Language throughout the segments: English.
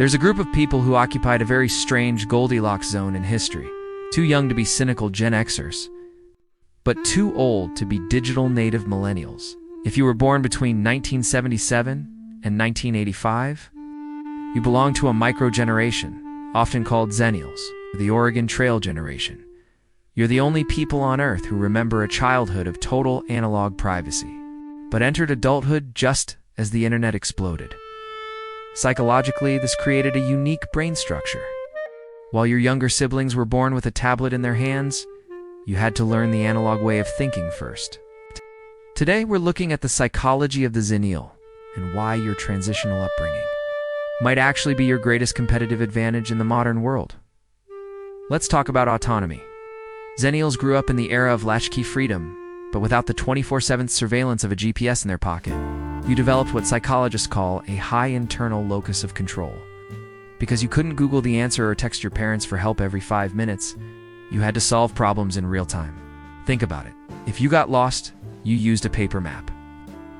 There's a group of people who occupied a very strange Goldilocks zone in history. Too young to be cynical Gen Xers, but too old to be digital native millennials. If you were born between 1977 and 1985, you belong to a micro-generation, often called Xennials, the Oregon Trail generation. You're the only people on Earth who remember a childhood of total analog privacy, but entered adulthood just as the internet exploded. Psychologically, this created a unique brain structure. While your younger siblings were born with a tablet in their hands, you had to learn the analog way of thinking first. Today, we're looking at the psychology of the Xennial and why your transitional upbringing might actually be your greatest competitive advantage in the modern world. Let's talk about autonomy. Xennials grew up in the era of latchkey freedom, but without the 24/7 surveillance of a GPS in their pocket. You developed what psychologists call a high internal locus of control. Because you couldn't Google the answer or text your parents for help every 5 minutes, you had to solve problems in real time. Think about it. If you got lost, you used a paper map.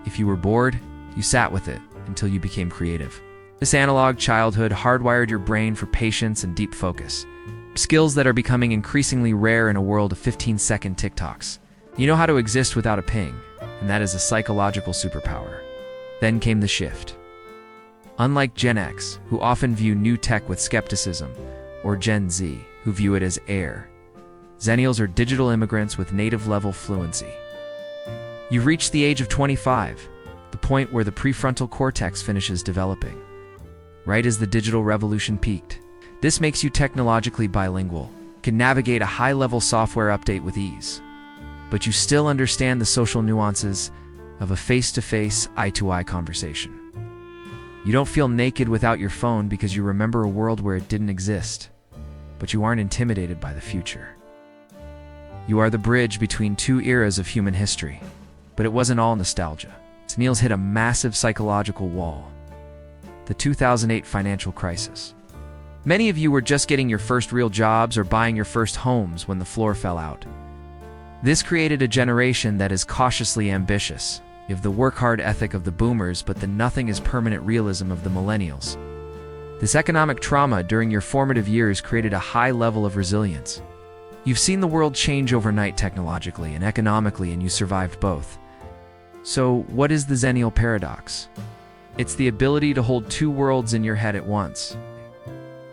If you were bored, you sat with it until you became creative. This analog childhood hardwired your brain for patience and deep focus, skills that are becoming increasingly rare in a world of 15-second TikToks. You know how to exist without a ping, and that is a psychological superpower. Then came the shift. Unlike Gen X, who often view new tech with skepticism, or Gen Z, who view it as air, Xennials are digital immigrants with native-level fluency. You've reached the age of 25, the point where the prefrontal cortex finishes developing, right as the digital revolution peaked. This makes you technologically bilingual, can navigate a high-level software update with ease, but you still understand the social nuances of a face-to-face, eye-to-eye conversation. You don't feel naked without your phone because you remember a world where it didn't exist, but you aren't intimidated by the future. You are the bridge between two eras of human history, but it wasn't all nostalgia. Xennials hit a massive psychological wall, the 2008 financial crisis. Many of you were just getting your first real jobs or buying your first homes when the floor fell out. This created a generation that is cautiously ambitious. You have the work-hard ethic of the boomers, but the nothing-is-permanent realism of the millennials. This economic trauma during your formative years created a high level of resilience. You've seen the world change overnight technologically and economically, and you survived both. So, what is the Xennial Paradox? It's the ability to hold two worlds in your head at once.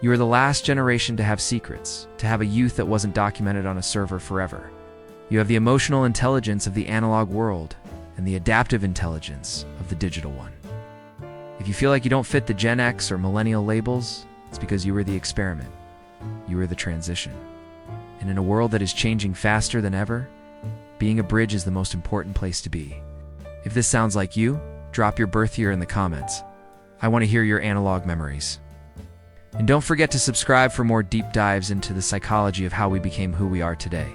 You are the last generation to have secrets, to have a youth that wasn't documented on a server forever. You have the emotional intelligence of the analog world and the adaptive intelligence of the digital one. If you feel like you don't fit the Gen X or Millennial labels, it's because you were the experiment. You were the transition. And in a world that is changing faster than ever, being a bridge is the most important place to be. If this sounds like you, drop your birth year in the comments. I want to hear your analog memories. And don't forget to subscribe for more deep dives into the psychology of how we became who we are today.